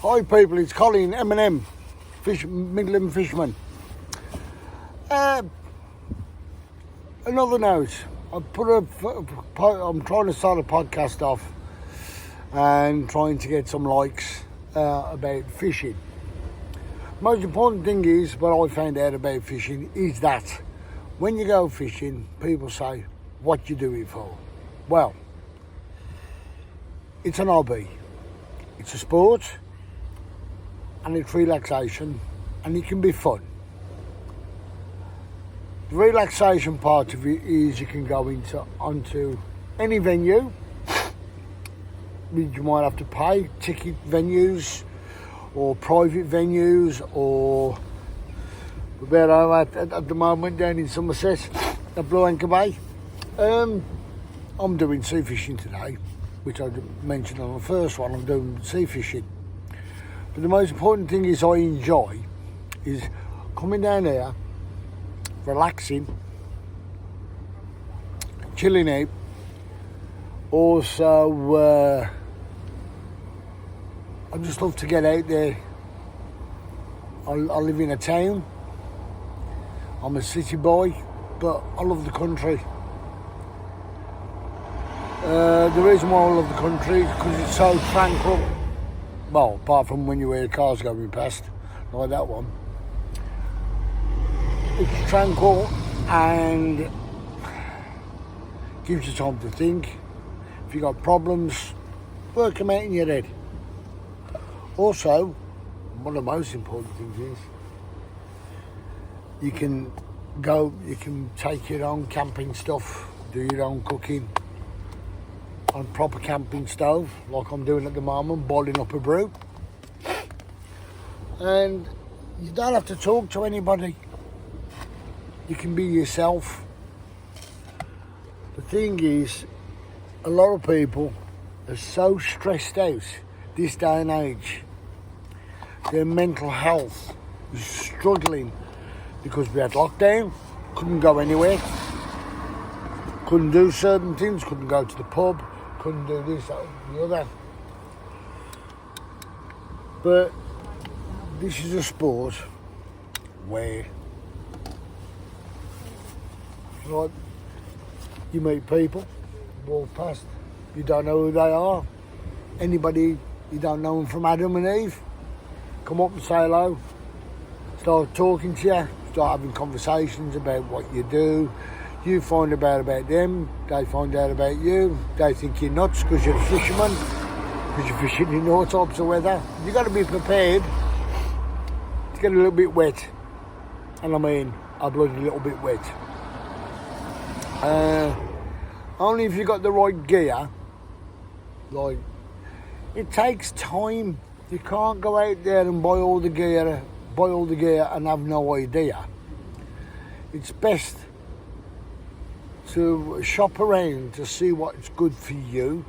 Hi people, it's Colin, M&M, Midland Fisherman. Another note, I'm trying to start a podcast off and trying to get some likes about fishing. Most important thing is, what I found out about fishing is that when you go fishing, people say, what you do it for? Well, it's an hobby, it's a sport, and it's relaxation, and it can be fun. The relaxation part of it is you can go onto any venue. You might have to pay ticket venues or private venues, or where I'm at the moment down in Somerset at Blue Anchor Bay. I'm doing sea fishing today, which I mentioned on the first one. I'm doing sea fishing. But the most important thing is I enjoy is coming down here, relaxing, chilling out. Also, I just love to get out there. I live in a town. I'm a city boy, but I love the country. The reason why I love the country is because it's so tranquil. Well, apart from when you hear cars going past, like that one. It's tranquil and gives you time to think. If you've got problems, work them out in your head. Also, one of the most important things is you can take your own camping stuff, do your own cooking on proper camping stove, like I'm doing at the moment, boiling up a brew. And you don't have to talk to anybody. You can be yourself. The thing is, a lot of people are so stressed out this day and age. Their mental health is struggling because we had lockdown, couldn't go anywhere, couldn't do certain things, couldn't go to the pub, couldn't do this, that, and the other. But this is a sport where, like, you meet people, walk past, you don't know who they are. Anybody, you don't know them from Adam and Eve, come up and say hello, start talking to you, start having conversations about what you do. You find out about them, they find out about you, they think you're nuts because you're a fisherman, because you're fishing in all types of weather. You've got to be prepared to get a little bit wet. And I mean, a bloody little bit wet. Only if you've got the right gear. Like, it takes time. You can't go out there and buy all the gear and have no idea. It's best to shop around to see what's good for you,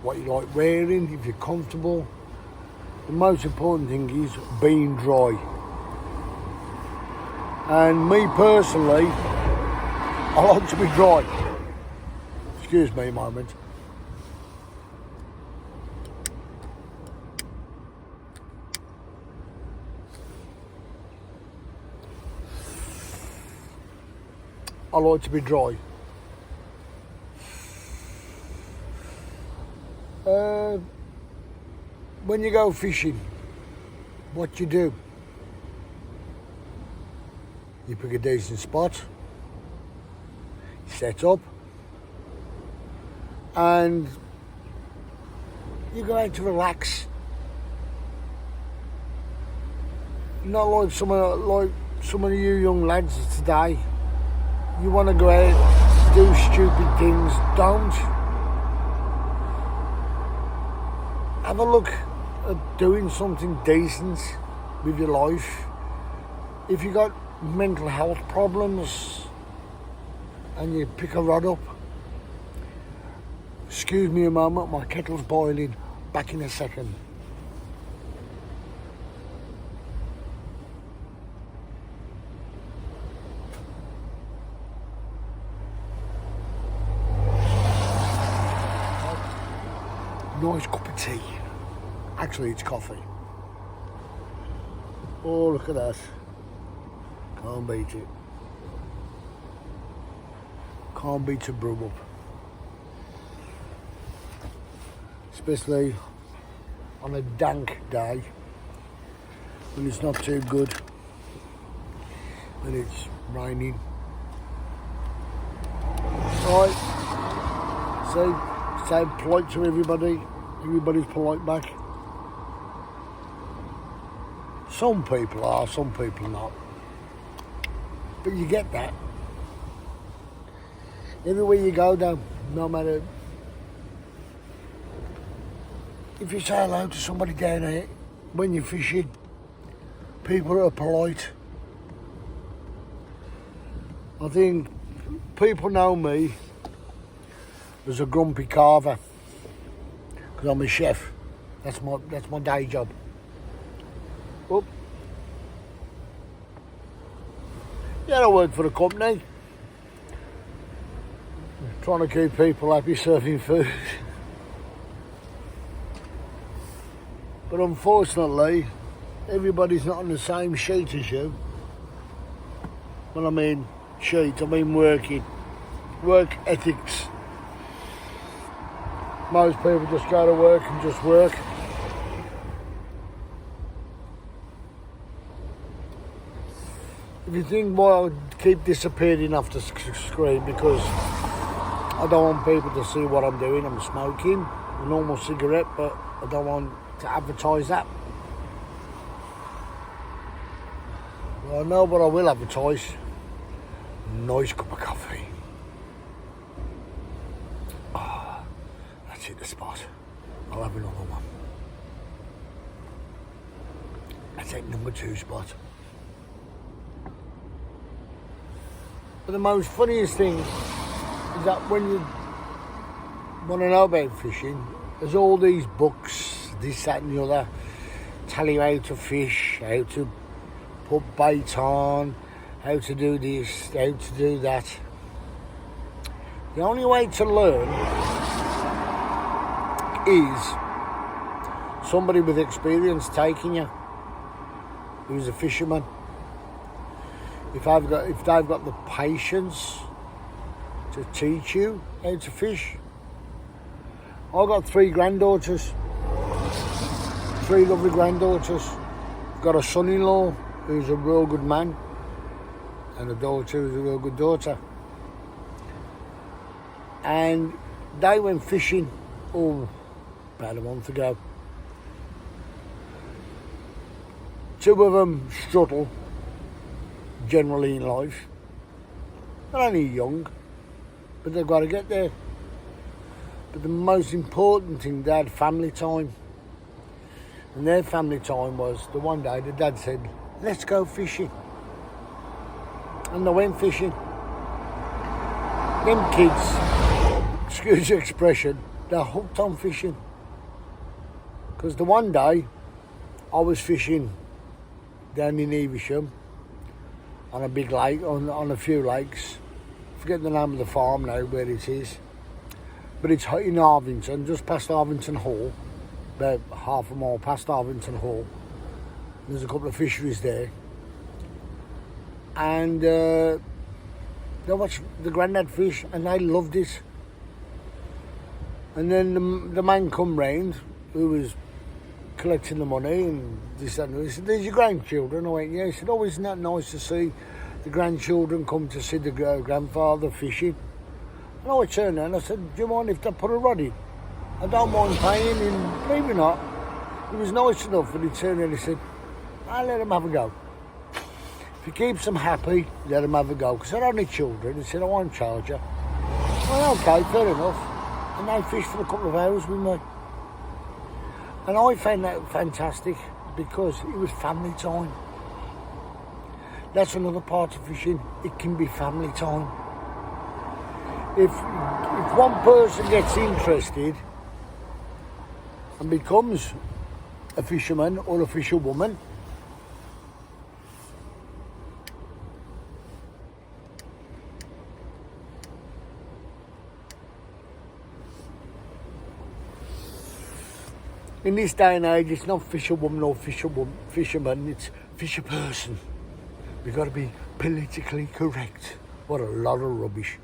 what you like wearing, if you're comfortable. The most important thing is being dry. And me personally, I like to be dry. Excuse me a moment. I like to be dry. When you go fishing, what you do? You pick a decent spot, set up, and you go out to relax. Not like some of you young lads today. You want to go out, do stupid things, don't. Have a look at doing something decent with your life. If you got mental health problems and you pick a rod up, excuse me a moment, my kettle's boiling, back in a second. nice cup of tea. Actually, it's coffee. Oh, look at that. Can't beat it. Can't beat a brew up. Especially on a dank day when it's not too good, when it's raining. Right, so say polite to everybody. Everybody's polite back. Some people are, some people not. But you get that. Everywhere you go now, no matter if you say hello to somebody down here when you're fishing, people are polite. I think people know me as a grumpy carver because I'm a chef. That's my day job. Whoop. Yeah, I work for a company, trying to keep people happy serving food. But unfortunately, everybody's not on the same sheet as you. When I mean sheet, I mean work ethics. Most people just go to work and just work. If you think, well, I keep disappearing off the screen because I don't want people to see what I'm doing. I'm smoking a normal cigarette, but I don't want to advertise that. Well, I know what I will advertise. Nice cup of coffee. Oh, that's hit the spot. I'll have another one. That's at number 2 spot. But the most funniest thing is that when you want to know about fishing, there's all these books, this, that and the other, tell you how to fish, how to put bait on, how to do this, how to do that. The only way to learn is somebody with experience taking you, who's a fisherman. If they've got the patience to teach you how to fish. I've got 3 granddaughters, 3 lovely granddaughters. I've got a son-in-law who's a real good man, and a daughter who's a real good daughter. And they went fishing, about a month ago. 2 of them struggle generally in life. They're only young, but they've got to get there. But the most important thing, they had family time. And their family time was, the one day the dad said, let's go fishing. And they went fishing. Them kids, excuse the expression, they're hooked on fishing. Because the one day, I was fishing down in Evesham, on a big lake, on a few lakes. I forget the name of the farm now, where it is. But it's in Arvington, just past Arvington Hall, about half a mile past Arvington Hall. There's a couple of fisheries there. And they watched the granddad fish and they loved it. And then the man come round, who was collecting the money and this and that. He said, there's your grandchildren. I went, yeah. He said, oh, isn't that nice to see the grandchildren come to see the grandfather fishing? And I turned around and I said, do you mind if they put a rod in? I don't mind paying. And believe it or not, he was nice enough, and he turned around and he said, I'll let them have a go. If it keeps them happy, let them have a go. Because they're only children. He said, I won't charge you. Well, okay, fair enough. And they fished for a couple of hours with me. And I found that fantastic because it was family time. That's another part of fishing. It can be family time. If one person gets interested and becomes a fisherman or a fisherwoman, In this day and age, it's not fisherwoman or fisherman, it's fisher person. We've got to be politically correct. What a lot of rubbish.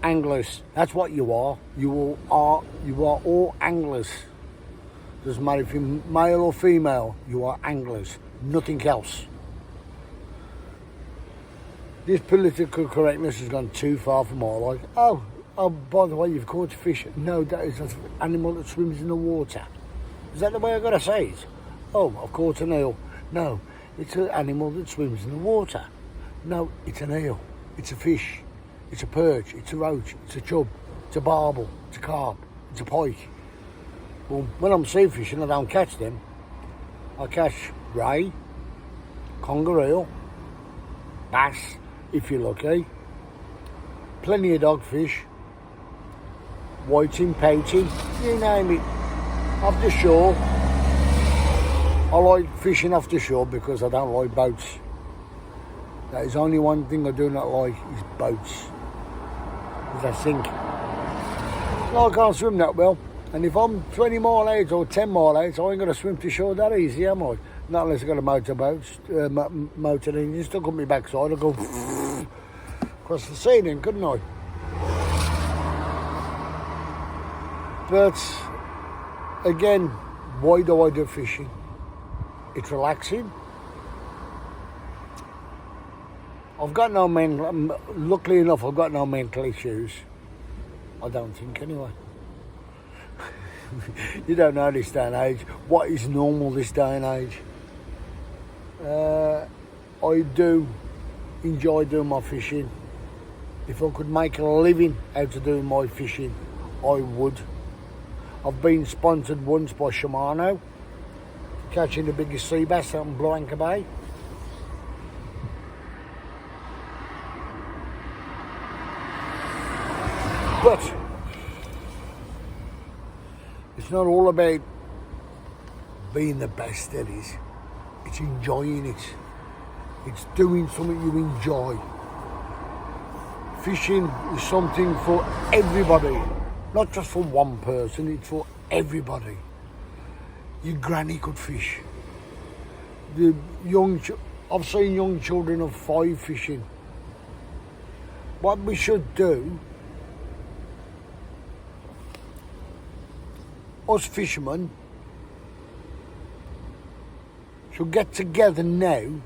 Anglers, that's what you are. You are all anglers. Doesn't matter if you're male or female, you are anglers, nothing else. This political correctness has gone too far for my life. Oh, by the way, you've caught a fish. No, that is an animal that swims in the water. Is that the way I've got to say it? Oh, I've caught an eel. No, it's an animal that swims in the water. No, it's an eel. It's a fish. It's a perch. It's a roach. It's a chub. It's a barbel. It's a carp. It's a pike. Well, when I'm sea fishing, I don't catch them. I catch ray, conger eel, bass, if you're lucky, plenty of dogfish, whiting, pouting, you name it, off the shore. I like fishing off the shore because I don't like boats. That is only one thing I do not like is boats. Because I sink. I can't swim that well. And if I'm 20 mile out or 10 mile out, I ain't going to swim to shore that easy, am I? Not unless I've got a motorboat, motor engine stuck on my backside. I'll go across the sea then, couldn't I? But again, why do I do fishing? It's relaxing. I've got no mental, luckily enough, I've got no mental issues. I don't think anyway. You don't know this day and age. What is normal this day and age? I do enjoy doing my fishing. If I could make a living out of doing my fishing, I would. I've been sponsored once by Shimano, catching the biggest sea bass out in Blue Anchor Bay. But it's not all about being the best that is. It's enjoying it. It's doing something you enjoy. Fishing is something for everybody, not just for one person, it's for everybody. Your granny could fish. I've seen young children of 5 fishing. What we should do, us fishermen should get together now,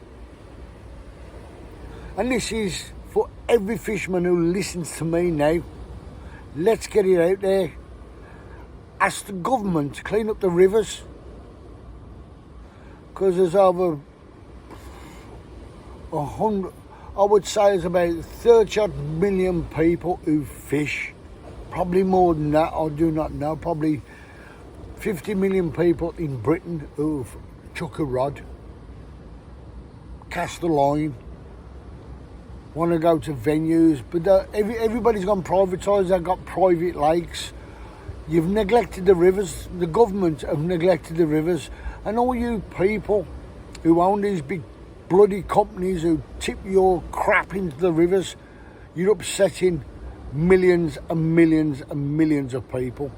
and this is for every fisherman who listens to me now. Let's get it out there. Ask the government to clean up the rivers, because there's over 100, I would say there's about 30 odd million people who fish. Probably more than that, I do not know. Probably 50 million people in Britain who've chuck a rod, cast a line, want to go to venues, but everybody's gone privatised. They've got private lakes. You've neglected the rivers. The government have neglected the rivers, and all you people who own these big bloody companies who tip your crap into the rivers, you're upsetting millions and millions and millions of people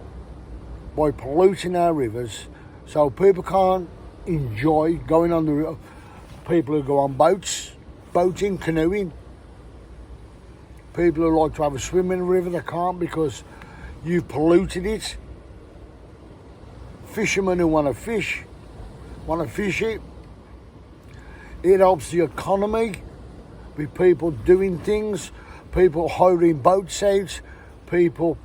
by polluting our rivers, so people can't enjoy going on the river. People who go on boats, boating, canoeing. People who like to have a swim in the river, they can't because you've polluted it. Fishermen who want to fish it. It helps the economy with people doing things, people hiring boats out, people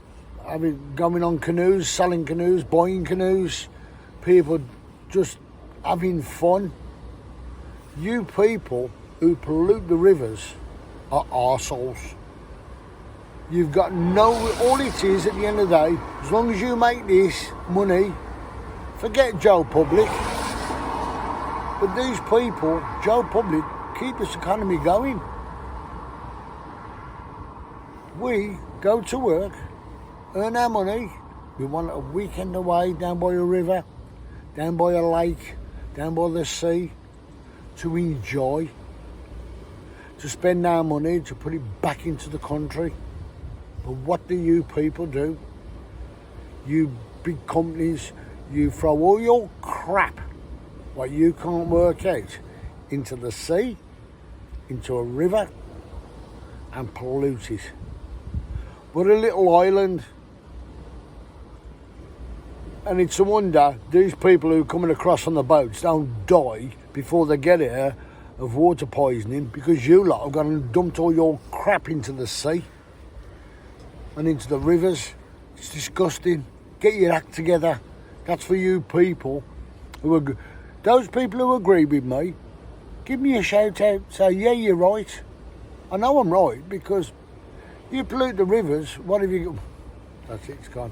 going on canoes, selling canoes, buying canoes, people just having fun. You people who pollute the rivers are arseholes. You've got all it is at the end of the day, as long as you make this money, forget Joe Public. But these people, Joe Public, keep this economy going. We go to work, earn our money, we want a weekend away down by a river, down by a lake, down by the sea, to enjoy, to spend our money, to put it back into the country. But what do you people do? You big companies, You throw all your crap, what you can't work out, into the sea, into a river, and pollute it. We're a little island, and it's a wonder these people who are coming across on the boats don't die before they get here of water poisoning, because you lot have gone and dumped all your crap into the sea and into the rivers. It's disgusting. Get your act together. That's for you people who are, those people who agree with me, give me a shout out. Say, yeah, you're right. I know I'm right, because you pollute the rivers. What have you got? That's it, it's gone.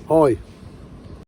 Hi.